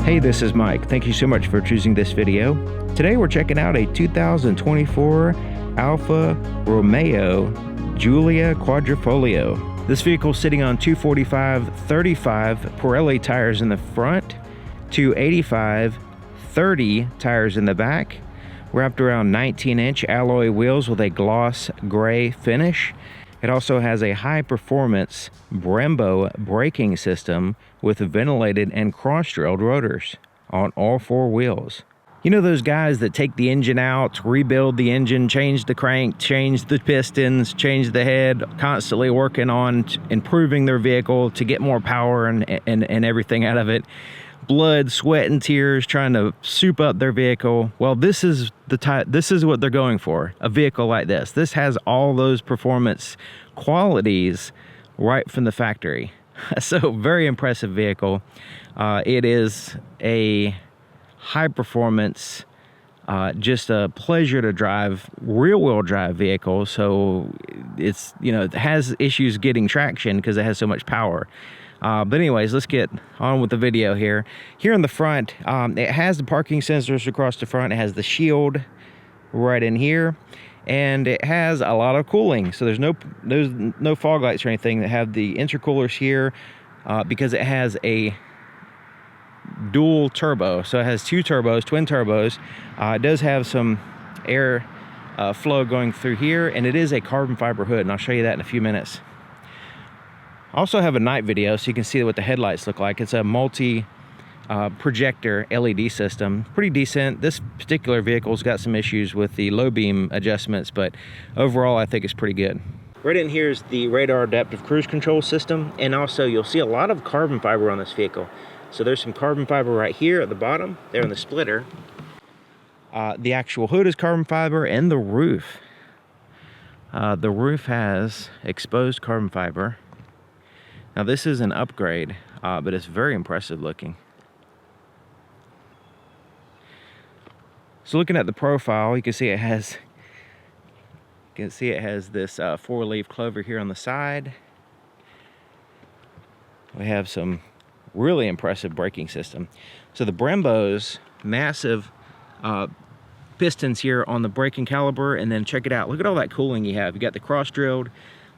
Hey, this is Mike. Thank you so much for choosing this video. Today we're checking out a 2024 Alfa Romeo Giulia Quadrifoglio. This vehicle is sitting on 245/35 Pirelli tires in the front, 285/30 tires in the back, wrapped around 19-inch alloy wheels with a gloss gray finish. It also has a high-performance Brembo braking system with ventilated and cross-drilled rotors on all four wheels. You know those guys that take the engine out, rebuild the engine, change the crank, change the pistons, change the head, constantly working on improving their vehicle to get more power and everything out of it. Blood, sweat, and tears trying to soup up their vehicle. Well, this is what they're going for, a vehicle like this. This has all those performance qualities right from the factory. So very impressive vehicle. It is a high performance, just a pleasure to drive, rear-wheel drive vehicle. So it's, you know, it has issues getting traction because it has so much power. But anyways, let's get on with the video here. Here in the front, it has the parking sensors across the front. It has the shield right in here, and it has a lot of cooling. So there's no fog lights or anything. That have the intercoolers here because it has a dual turbo. So it has two turbos, twin turbos. It does have some air flow going through here, and it is a carbon fiber hood, and I'll show you that in a few minutes. I also have a night video so you can see what the headlights look like. It's a multi projector LED system, pretty decent. This particular vehicle's got some issues with the low beam adjustments, but overall I think it's pretty good. Right in here is the radar adaptive cruise control system, and also you'll see a lot of carbon fiber on this vehicle. So there's some carbon fiber right here at the bottom, there in the splitter. The actual hood is carbon fiber, and the roof. The roof has exposed carbon fiber. Now this is an upgrade, but it's very impressive looking. So looking at the profile, you can see it has this 4-leaf clover here on the side. We have some really impressive braking system. So the Brembo's massive pistons here on the braking caliper, and then check it out. Look at all that cooling you have. You got the cross-drilled,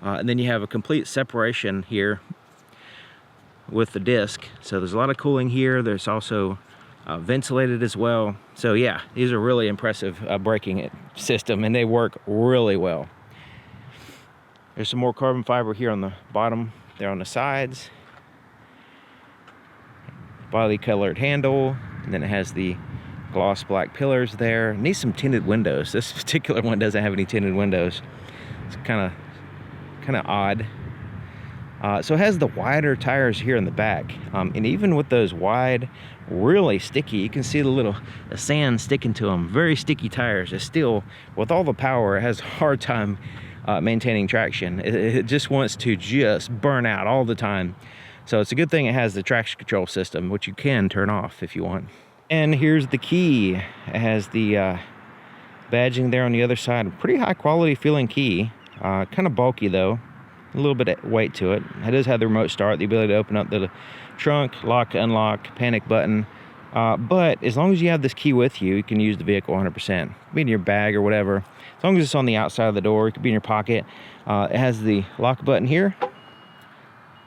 and then you have a complete separation here with the disc. So there's a lot of cooling here. There's also ventilated as well. So yeah, these are really impressive braking system, and they work really well. There's some more carbon fiber here on the bottom, there on the sides. Body colored handle, and then it has the gloss black pillars there. It needs some tinted windows. This particular one doesn't have any tinted windows. It's kind of odd. So it has the wider tires here in the back, and even with those wide, really sticky, you can see the sand sticking to them. Very sticky tires. It still, with all the power, it has a hard time maintaining traction. It just wants to just burn out all the time. So it's a good thing it has the traction control system, which you can turn off if you want. And here's the key. It has the badging there on the other side. Pretty high quality feeling key. Kind of bulky though. A little bit of weight to it. It does have the remote start, the ability to open up the trunk, lock, unlock, panic button. But as long as you have this key with you, you can use the vehicle 100%. Be in your bag or whatever. As long as it's on the outside of the door, it could be in your pocket. It has the lock button here.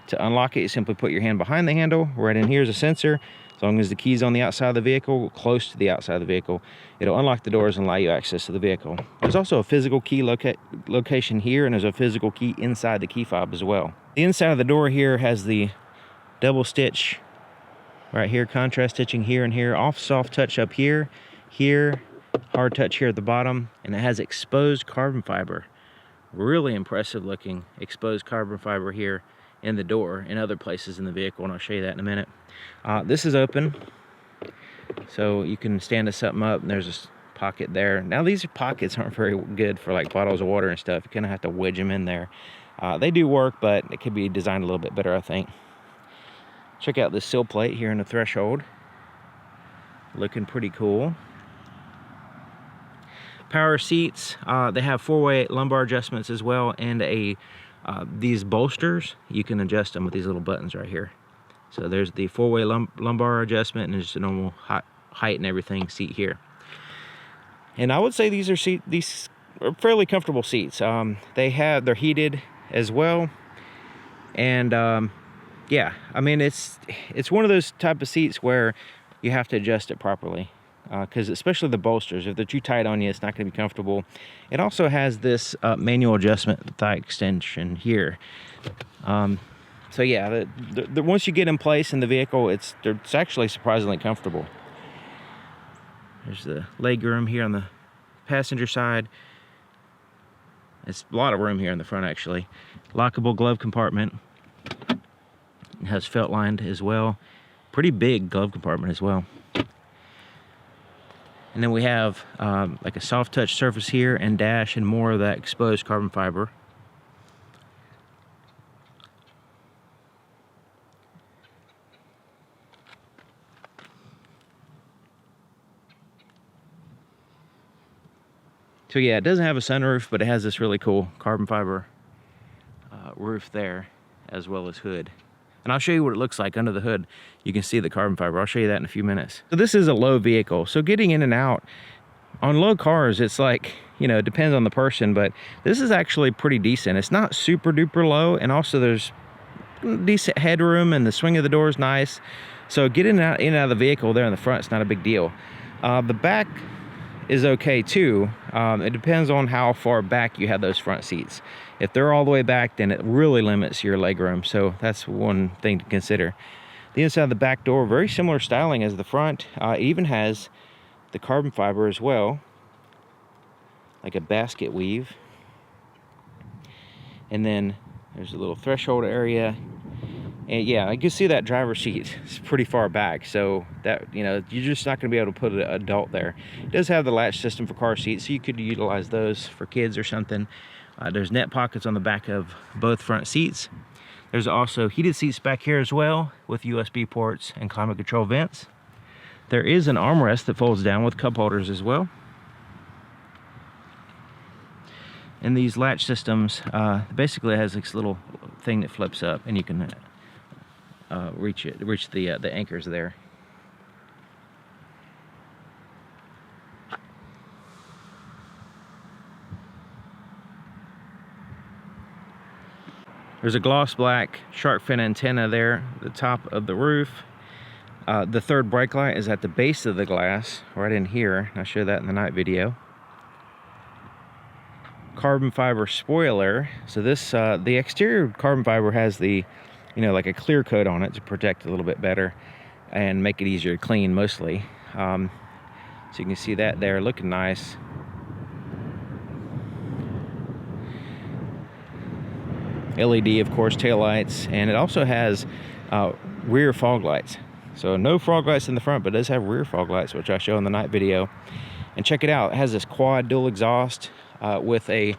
To unlock it, you simply put your hand behind the handle. Right in here is a sensor. As long as the key's on the outside of the vehicle, close to the outside of the vehicle, it'll unlock the doors and allow you access to the vehicle. There's also a physical key location here, and there's a physical key inside the key fob as well. The inside of the door here has the double stitch right here, contrast stitching here and here, off soft touch up here, hard touch here at the bottom, and it has exposed carbon fiber. Really impressive looking exposed carbon fiber here in the door and other places in the vehicle, and I'll show you that in a minute. This is open, so you can stand something up, and there's a pocket there. Now these pockets aren't very good for like bottles of water and stuff. You kind of have to wedge them in there. They do work, but it could be designed a little bit better, I think. Check out this sill plate here in the threshold. Looking pretty cool. Power seats. They have 4-way lumbar adjustments as well, and these bolsters, you can adjust them with these little buttons right here. So there's the four-way lumbar adjustment, and there's a normal height and everything seat here. And I would say these are fairly comfortable seats. They're heated as well, and yeah, I mean it's one of those type of seats where you have to adjust it properly, because especially the bolsters, if they're too tight on you, it's not going to be comfortable. It also has this manual adjustment thigh extension here. So yeah, once you get in place in the vehicle, it's actually surprisingly comfortable. There's the leg room here on the passenger side. It's a lot of room here in the front, actually. Lockable glove compartment. It has felt lined as well. Pretty big glove compartment as well. And then we have like a soft touch surface here and dash and more of that exposed carbon fiber. So yeah, it doesn't have a sunroof, but it has this really cool carbon fiber roof there, as well as hood. And I'll show you what it looks like under the hood. You can see the carbon fiber. I'll show you that in a few minutes. So this is a low vehicle. So getting in and out on low cars, it's like, you know, it depends on the person, but this is actually pretty decent. It's not super duper low, and also there's decent headroom, and the swing of the door is nice. So getting in and out of the vehicle there in the front, it's not a big deal. The back is okay too. It depends on how far back you have those front seats. If they're all the way back, then it really limits your legroom. So that's one thing to consider. The inside of the back door, very similar styling as the front. It even has the carbon fiber as well, like a basket weave. And then there's a little threshold area. And yeah, you can see that driver's seat is pretty far back, so that, you know, you're just not going to be able to put an adult there. It does have the latch system for car seats, so you could utilize those for kids or something. There's net pockets on the back of both front seats. There's also heated seats back here as well, with USB ports and climate control vents. There is an armrest that folds down with cup holders as well. And these latch systems, basically it has this little thing that flips up, and you can reach the anchors there. There's a gloss black shark fin antenna there at the top of the roof. The third brake light is at the base of the glass, right in here. I'll show that in the night video. Carbon fiber spoiler. So this, the exterior carbon fiber has the, you know, like a clear coat on it to protect a little bit better and make it easier to clean mostly. So you can see that there, looking nice. LED, of course, taillights, and it also has rear fog lights. So no fog lights in the front, but it does have rear fog lights, which I show in the night video. And check it out, it has this quad dual exhaust with a, you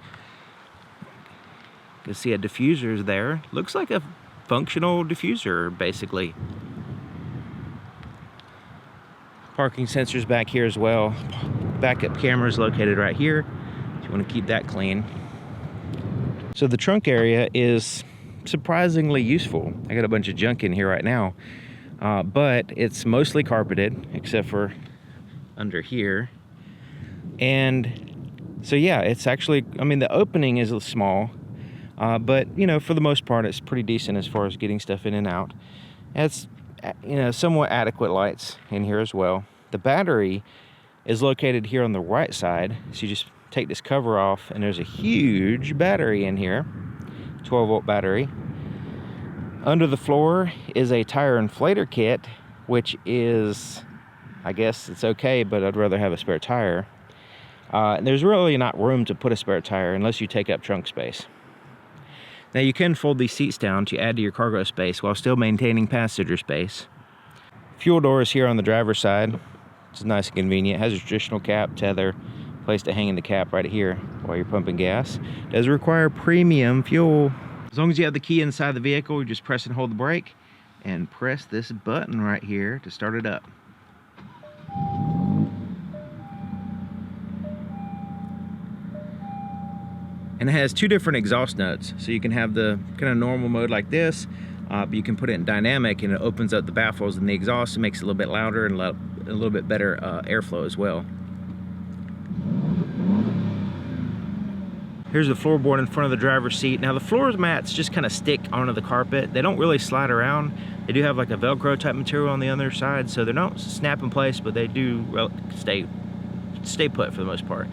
can see a diffuser there. Looks like a functional diffuser, basically. Parking sensors back here as well. Backup camera is located right here, if you want to keep that clean. So the trunk area is surprisingly useful. I got a bunch of junk in here right now, but it's mostly carpeted except for under here. And so yeah, it's actually, I mean, the opening is small, but you know, for the most part, it's pretty decent as far as getting stuff in and out. It's, you know, somewhat adequate lights in here as well. The battery is located here on the right side, so you just take this cover off, and there's a huge battery in here, 12-volt battery. Under the floor is a tire inflator kit, which is, I guess it's okay, but I'd rather have a spare tire. There's really not room to put a spare tire unless you take up trunk space. Now you can fold these seats down to add to your cargo space while still maintaining passenger space. Fuel doors here on the driver's side. It's nice and convenient. It has a traditional cap, tether, place to hang in the cap right here while you're pumping gas. It does require premium fuel. As long as you have the key inside the vehicle, you just press and hold the brake and press this button right here to start it up. And it has two different exhaust notes. So you can have the kind of normal mode like this, But you can put it in dynamic and it opens up the baffles and the exhaust and makes it a little bit louder and a little bit better airflow as well. Here's the floorboard in front of the driver's seat. Now the floor mats just kind of stick onto the carpet. They don't really slide around. They do have like a Velcro type material on the other side, so they don't snap in place, but they do stay put for the most part.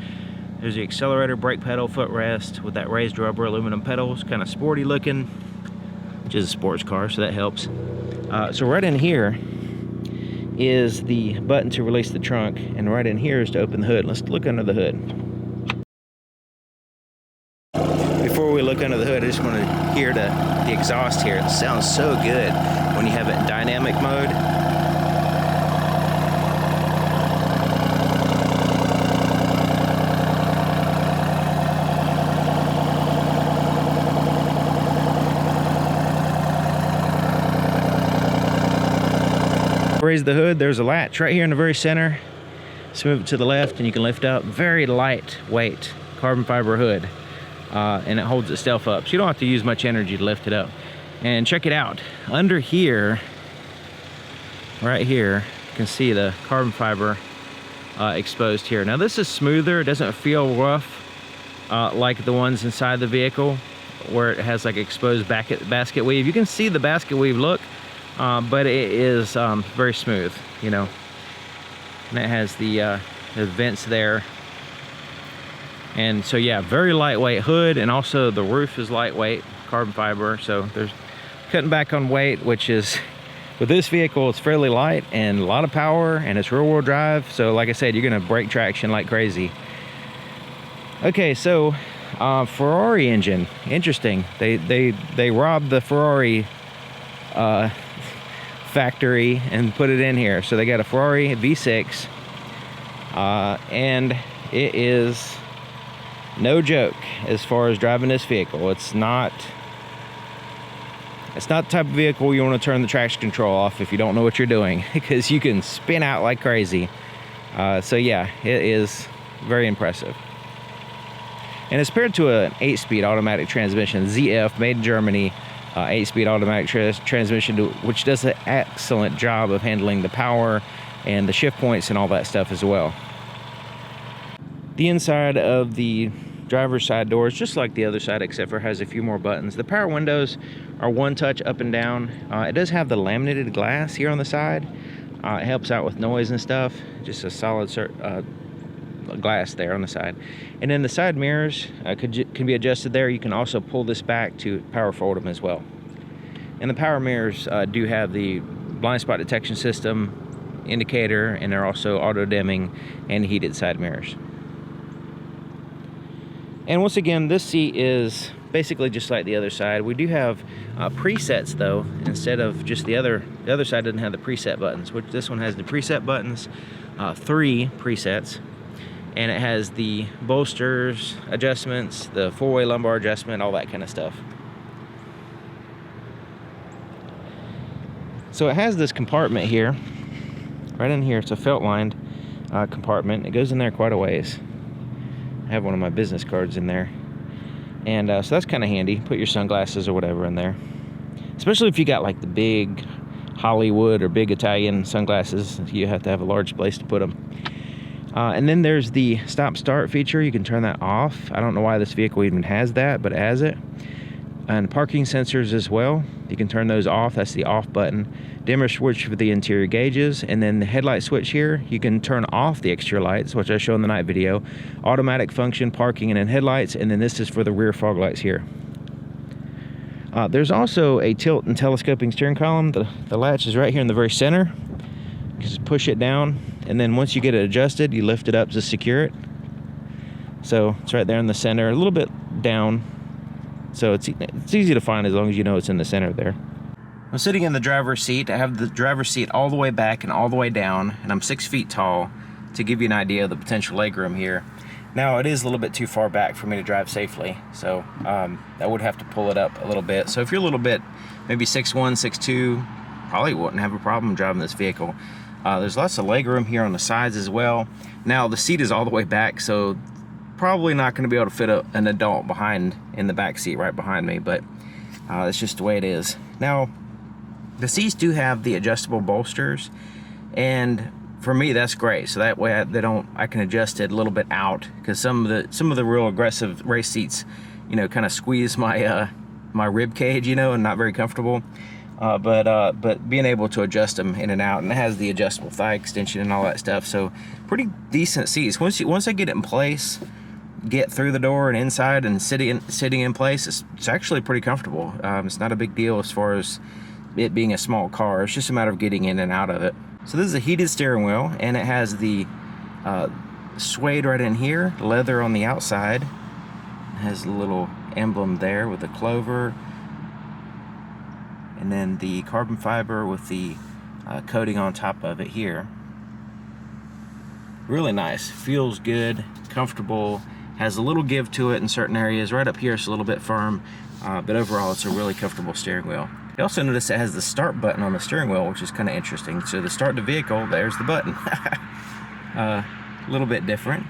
There's the accelerator, brake pedal, footrest with that raised rubber aluminum pedals, kind of sporty looking, which is a sports car, so that helps. So right in here is the button to release the trunk, and right in here is to open the hood. Let's look under the hood. Before we look under the hood, I just want to hear the exhaust here. It sounds so good when you have it in dynamic mode. Raise the hood, there's a latch right here in the very center. Let's move it to the left and you can lift up. Very lightweight carbon fiber hood. And it holds itself up, so you don't have to use much energy to lift it up. And check it out, under here, right here, you can see the carbon fiber exposed here. Now this is smoother, it doesn't feel rough like the ones inside the vehicle where it has like exposed basket weave. You can see the basket weave look, but it is very smooth, you know. And it has the vents there. And so yeah, very lightweight hood, and also the roof is lightweight carbon fiber, so there's cutting back on weight, which is, with this vehicle, it's fairly light and a lot of power, and it's rear-wheel drive, so like I said, you're gonna break traction like crazy. Okay, so Ferrari engine, interesting. They robbed the Ferrari factory and put it in here. So they got a Ferrari V6, and it is no joke as far as driving this vehicle. It's not the type of vehicle you want to turn the traction control off if you don't know what you're doing, because you can spin out like crazy. So yeah, it is very impressive. And it's paired to an 8-speed automatic transmission, ZF, made in Germany, 8-speed automatic transmission, which does an excellent job of handling the power and the shift points and all that stuff as well. The inside of the driver's side door is just like the other side, except for it has a few more buttons. The power windows are one touch up and down. It does have the laminated glass here on the side. It helps out with noise and stuff. Just a solid glass there on the side. And then the side mirrors can be adjusted there. You can also pull this back to power fold them as well. And the power mirrors do have the blind spot detection system, indicator, and they're also auto dimming and heated side mirrors. And once again, this seat is basically just like the other side. We do have presets though, instead of just the other side doesn't have the preset buttons, which this one has the preset buttons, 3 presets, and it has the bolsters adjustments, the 4-way lumbar adjustment, all that kind of stuff. So it has this compartment here, right in here. It's a felt lined compartment. It goes in there quite a ways. I have one of my business cards in there, and so that's kind of handy. Put your sunglasses or whatever in there, especially if you got like the big Hollywood or big Italian sunglasses. You have to have a large place to put them. And then there's the stop start feature. You can turn that off. I don't know why this vehicle even has that, but it has it. And parking sensors as well, you can turn those off. That's the off button. Dimmer switch for the interior gauges, and then the headlight switch here, you can turn off the extra lights, which I show in the night video. Automatic function, parking, and then headlights, and then this is for the rear fog lights here. There's also a tilt and telescoping steering column. The latch is right here in the very center. You just push it down, and then once you get it adjusted, you lift it up to secure it. So it's right there in the center, a little bit down. So it's easy to find as long as you know it's in the center there. I'm sitting in the driver's seat. I have the driver's seat all the way back and all the way down, and I'm 6 feet tall, to give you an idea of the potential legroom here. Now it is a little bit too far back for me to drive safely, so I would have to pull it up a little bit. So if you're a little bit, maybe 6'1", 6'2", probably wouldn't have a problem driving this vehicle. There's lots of legroom here on the sides as well. Now the seat is all the way back, so probably not going to be able to fit an adult in the back seat right behind me, but it's just the way it is. Now The seats do have the adjustable bolsters, and for me that's great. So that way I can adjust it a little bit out, because some of the real aggressive race seats, you know, kind of squeeze my my rib cage, you know, and not very comfortable. But being able to adjust them in and out, and it has the adjustable thigh extension and all that stuff. So pretty decent seats. Once I get it in place, get through the door and inside and sitting in place, it's actually pretty comfortable. It's not a big deal as far as it being a small car. It's just a matter of getting in and out of it. So this is a heated steering wheel, and it has the suede right in here, leather on the outside. It has a little emblem there with the clover, and then the carbon fiber with the coating on top of it here. Really nice, feels good, comfortable, has a little give to it in certain areas. Right up here it's a little bit firm, but overall it's a really comfortable steering wheel. You also notice it has the start button on the steering wheel, which is kind of interesting. So to start the vehicle, there's the button. A little bit different.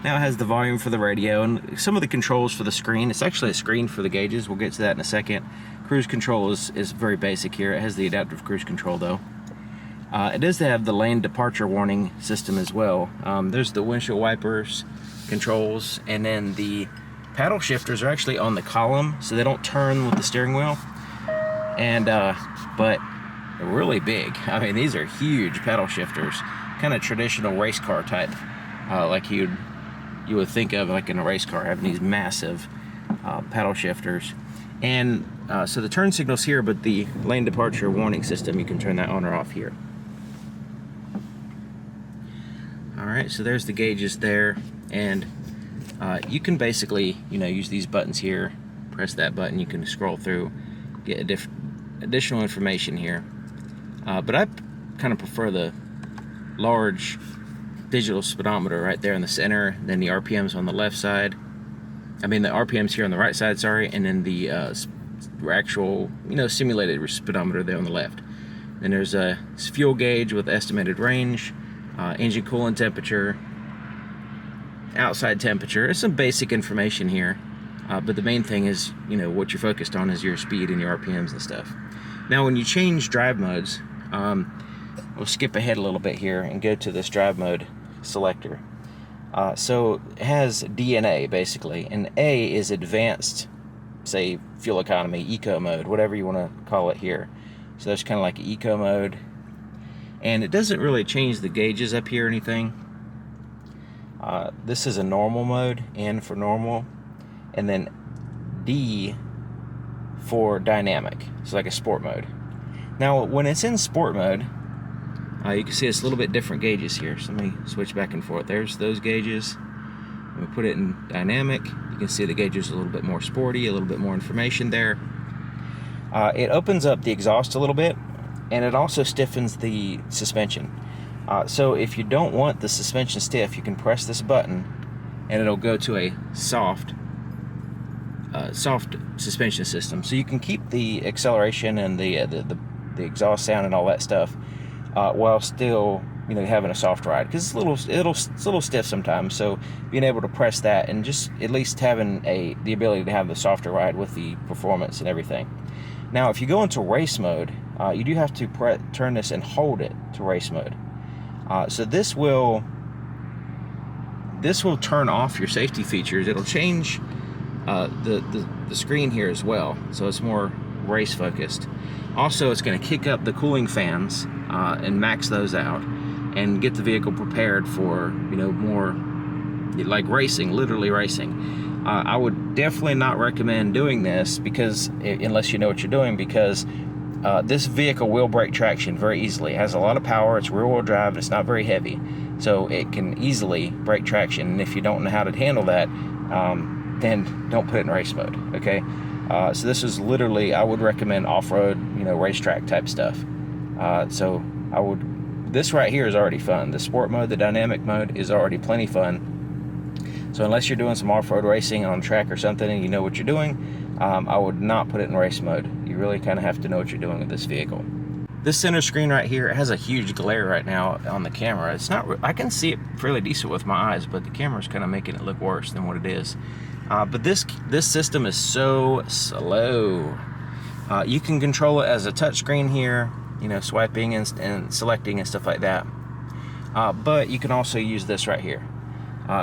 Now it has the volume for the radio and some of the controls for the screen. It's actually a screen for the gauges. We'll get to that in a second. Cruise control is very basic here. It has the adaptive cruise control though. It does have the lane departure warning system as well. There's the windshield wipers controls, and then the paddle shifters are actually on the column, so they don't turn with the steering wheel. And but they're really big. I mean, these are huge paddle shifters, kind of traditional race car type, like you would think of like in a race car, having these massive paddle shifters. And so the turn signal's here, but the lane departure warning system, you can turn that on or off here. All right, so there's the gauges there, and you can basically, you know, use these buttons here, press that button, you can scroll through, get additional information here. But I kind of prefer the large digital speedometer right there in the center, then the RPMs on the left side. I mean the RPMs here on the right side, sorry, and then the actual, you know, simulated speedometer there on the left. Then there's a fuel gauge with estimated range, engine coolant temperature, outside temperature. There's some basic information here, but the main thing is, you know, what you're focused on is your speed and your RPMs and stuff. Now when you change drive modes, we'll skip ahead a little bit here and go to this drive mode selector. So it has D and A basically, and A is advanced, say fuel economy, eco mode, whatever you want to call it here. So that's kind of like eco mode, and it doesn't really change the gauges up here or anything. This is a normal mode, N for normal, and then D for dynamic, so like a sport mode. Now when it's in sport mode, you can see it's a little bit different gauges here. So let me switch back and forth. There's those gauges. When we put it in dynamic, you can see the gauges are a little bit more sporty, a little bit more information there. It opens up the exhaust a little bit, and it also stiffens the suspension. So if you don't want the suspension stiff, you can press this button and it'll go to a soft suspension system. So you can keep the acceleration and the exhaust sound and all that stuff while still, you know, having a soft ride, because it's a little stiff sometimes. So being able to press that and just at least having the ability to have the softer ride with the performance and everything. Now if you go into race mode, you do have to turn this and hold it to race mode. So this will turn off your safety features. It'll change the screen here as well, so it's more race focused. Also, it's going to kick up the cooling fans and max those out and get the vehicle prepared for, you know, more like racing, literally racing. I would definitely not recommend doing this unless you know what you're doing, because this vehicle will break traction very easily. It has a lot of power, it's rear-wheel drive, and it's not very heavy, so it can easily break traction. And if you don't know how to handle that, then don't put it in race mode, okay? So this is literally, I would recommend off-road, you know, racetrack type stuff. So this right here is already fun. The sport mode, the dynamic mode is already plenty fun. So unless you're doing some off-road racing on track or something and you know what you're doing, I would not put it in race mode. You really kind of have to know what you're doing with this vehicle. This center screen right here, it has a huge glare right now on the camera. It's not, I can see it fairly decent with my eyes, but the camera's kind of making it look worse than what it is. But this system is so slow. You can control it as a touchscreen here, you know, swiping and selecting and stuff like that. But you can also use this right here.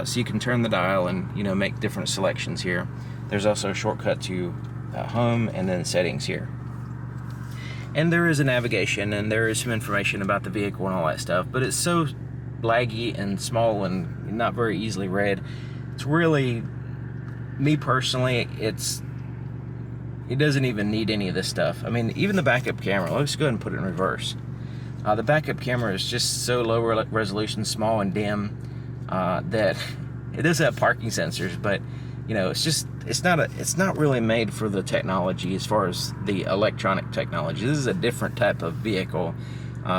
So you can turn the dial and, you know, make different selections here. There's also a shortcut to home and then settings here. And there is a navigation and there is some information about the vehicle and all that stuff, but it's so laggy and small and not very easily read. It's really, me personally, it doesn't even need any of this stuff. I mean, even the backup camera, let's go ahead and put it in reverse. The backup camera is just so low resolution, small and dim, that it does have parking sensors, but you know, it's not really made for the technology as far as the electronic technology. This is a different type of vehicle.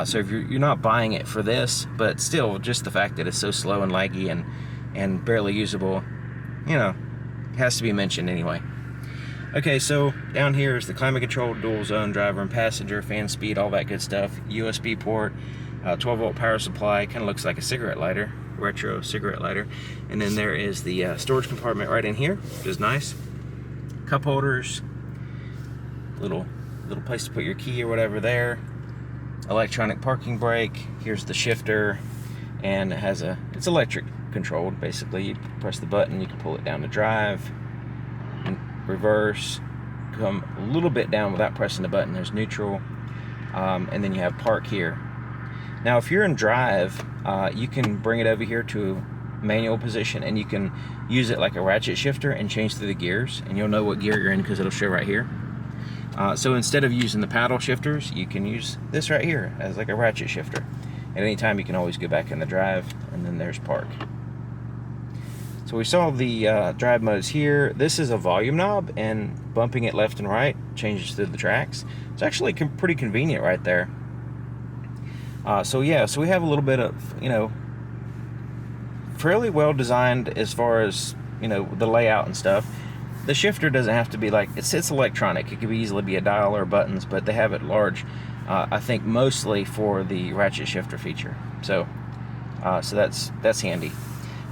So if you're not buying it for this, but still just the fact that it's so slow and laggy and barely usable, you know, has to be mentioned anyway. Okay, so down here is the climate control, dual zone, driver and passenger, fan speed, all that good stuff. USB port, 12 volt power supply, kind of looks like a cigarette lighter, retro cigarette lighter. And then there is the storage compartment right in here, which is nice. Cup holders, little place to put your key or whatever there. Electronic parking brake. Here's the shifter, and it's electric controlled. Basically, you press the button, you can pull it down to drive, and reverse, come a little bit down without pressing the button. There's neutral, and then you have park here. Now, if you're in drive, you can bring it over here to manual position, and you can use it like a ratchet shifter and change through the gears, and you'll know what gear you're in because it'll show right here. So instead of using the paddle shifters, you can use this right here as like a ratchet shifter. At any time, you can always go back in the drive, and then there's park. So we saw the drive modes here. This is a volume knob, and bumping it left and right changes through the tracks. It's actually pretty convenient right there. So yeah, so we have a little bit of, you know, fairly well designed as far as, you know, the layout and stuff. The shifter doesn't have to be like, it's electronic. It could easily be a dial or buttons, but they have it large, I think mostly for the ratchet shifter feature. So so that's handy.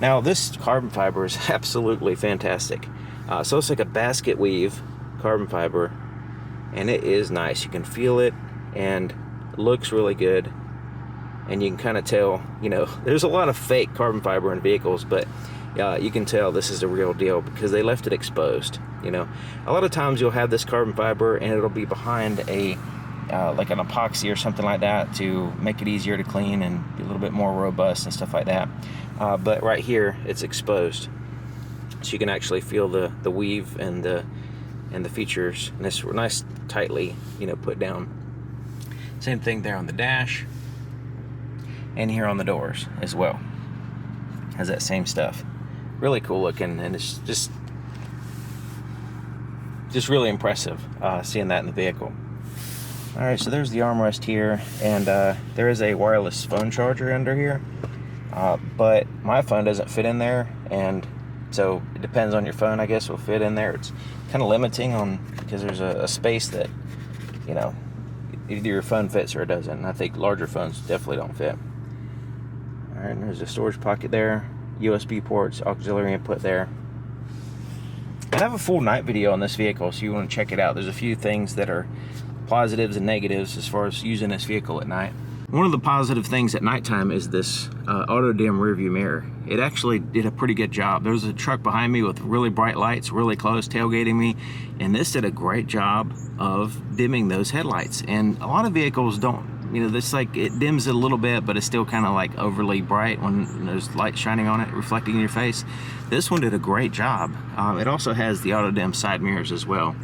Now this carbon fiber is absolutely fantastic. So it's like a basket weave carbon fiber, and it is nice. You can feel it, and it looks really good. And you can kind of tell, you know, there's a lot of fake carbon fiber in vehicles, but you can tell this is the real deal because they left it exposed. You know, a lot of times you'll have this carbon fiber and it'll be behind a like an epoxy or something like that to make it easier to clean and be a little bit more robust and stuff like that. But right here, it's exposed, so you can actually feel the weave and the features, and it's nice, tightly, you know, put down. Same thing there on the dash. And here on the doors as well, has that same stuff. Really cool looking, and it's just really impressive seeing that in the vehicle. All right, so there's the armrest here, and there is a wireless phone charger under here, but my phone doesn't fit in there, and so it depends on your phone, I guess, will fit in there. It's kind of limiting on, because there's a space that, you know, either your phone fits or it doesn't. And I think larger phones definitely don't fit. All right, and there's a storage pocket there, USB ports, auxiliary input there. I have a full night video on this vehicle, so you want to check it out. There's a few things that are positives and negatives as far as using this vehicle at night. One of the positive things at nighttime is this auto dim rear view mirror. It actually did a pretty good job. There was a truck behind me with really bright lights, really close, tailgating me, and this did a great job of dimming those headlights. And a lot of vehicles don't, you know, this, like, it dims it a little bit, but it's still kind of like overly bright when there's light shining on it, reflecting in your face. This one did a great job. It also has the auto dim side mirrors as well.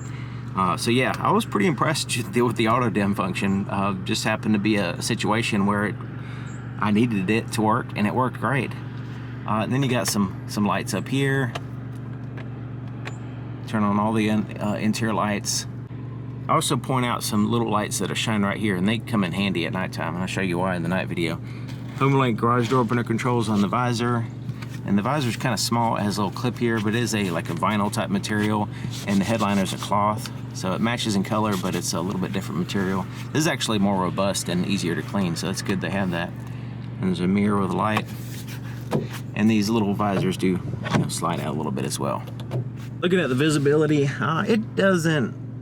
So yeah, I was pretty impressed with the auto dim function. Just happened to be a situation where I needed it to work, and it worked great. And then you got some lights up here. Turn on all the interior lights. I also point out some little lights that are shining right here, and they come in handy at nighttime, and I'll show you why in the night video. HomeLink garage door opener controls on the visor, and the visor's kind of small. It has a little clip here, but it is like a vinyl type material, and the headliner's a cloth, so it matches in color, but it's a little bit different material. This is actually more robust and easier to clean, so it's good they have that. And there's a mirror with a light, and these little visors do, you know, slide out a little bit as well. Looking at the visibility,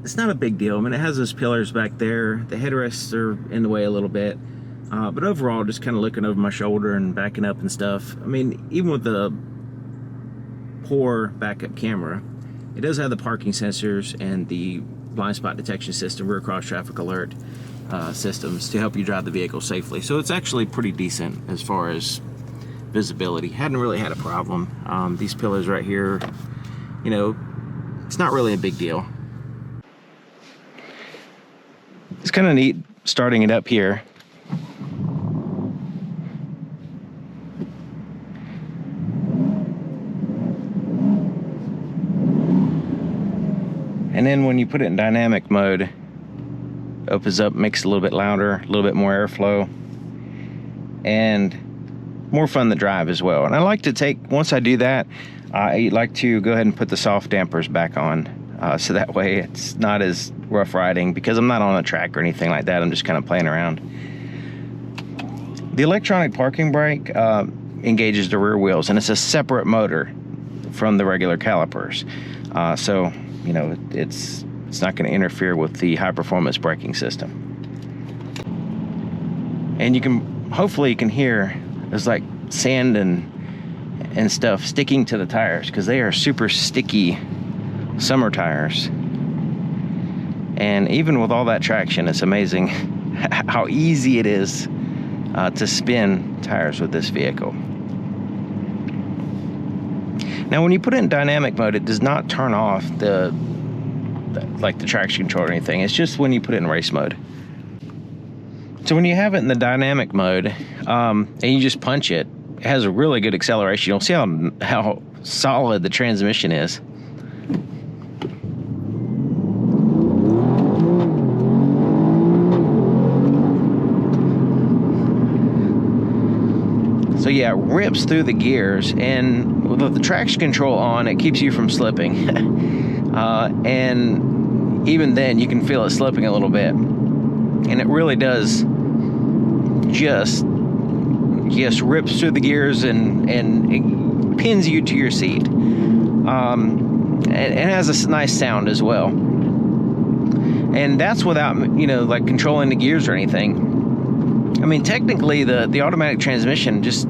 it's it's not a big deal. I mean, it has those pillars back there. The headrests are in the way a little bit. But overall, just kind of looking over my shoulder and backing up and stuff. I mean, even with the poor backup camera, it does have the parking sensors and the blind spot detection system, rear cross traffic alert systems to help you drive the vehicle safely. So it's actually pretty decent as far as visibility. Hadn't really had a problem. These pillars right here, you know, it's not really a big deal. It's kind of neat starting it up here. And then when you put it in dynamic mode, it opens up, makes it a little bit louder, a little bit more airflow, and more fun to drive as well. And I like to take, once I do that, I like to go ahead and put the soft dampers back on, so that way it's not as rough riding, because I'm not on a track or anything like that. I'm just kind of playing around. The electronic parking brake engages the rear wheels, and it's a separate motor from the regular calipers. So, you know, it's not going to interfere with the high performance braking system. And you can, hopefully you can hear, there's like sand and stuff sticking to the tires, because they are super sticky summer tires. And even with all that traction, it's amazing how easy it is to spin tires with this vehicle. Now, when you put it in dynamic mode, it does not turn off the traction control or anything. It's just when you put it in race mode. So when you have it in the dynamic mode, and you just punch it, it has a really good acceleration. You'll see how solid the transmission is. So yeah, it rips through the gears, and with the traction control on, it keeps you from slipping. And even then, you can feel it slipping a little bit. And it really does just rips through the gears and it pins you to your seat. And it has a nice sound as well. And that's without, you know, like controlling the gears or anything. I mean, technically, the automatic transmission just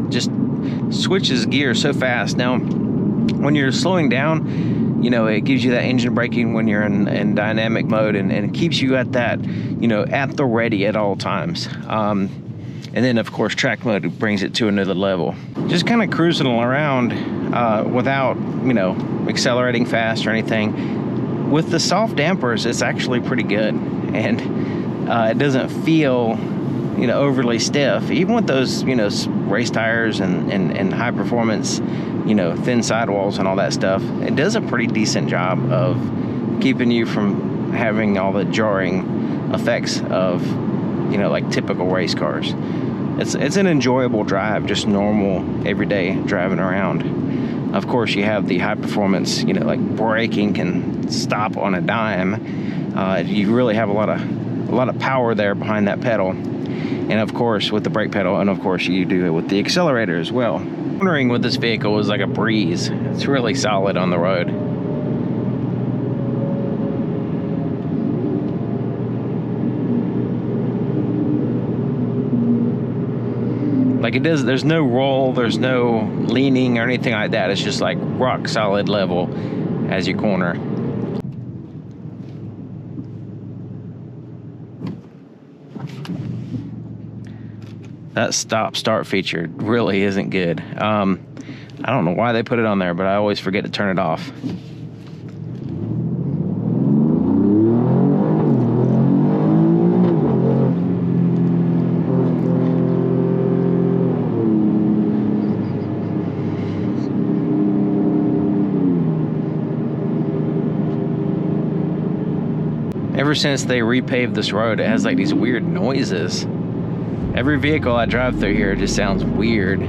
switches gears so fast. Now, when you're slowing down, you know, it gives you that engine braking when you're in dynamic mode, and it keeps you at that, you know, at the ready at all times. And then, of course, track mode brings it to another level. Just kind of cruising around without, you know, accelerating fast or anything. With the soft dampers, it's actually pretty good, and it doesn't feel, you know, overly stiff. Even with those, you know, race tires and high performance, you know, thin sidewalls and all that stuff, it does a pretty decent job of keeping you from having all the jarring effects of, you know, like typical race cars. It's an enjoyable drive, just normal everyday driving around. Of course, you have the high performance, you know, like braking can stop on a dime. You really have a lot of power there behind that pedal. And of course, with the brake pedal, and of course you do it with the accelerator as well. Cornering with this vehicle was like a breeze. It's really solid on the road. Like it does, there's no roll, there's no leaning or anything like that. It's just like rock solid level as you corner. That stop-start feature really isn't good. I don't know why they put it on there, but I always forget to turn it off. Ever since they repaved this road, it has like these weird noises. Every vehicle I drive through here just sounds weird.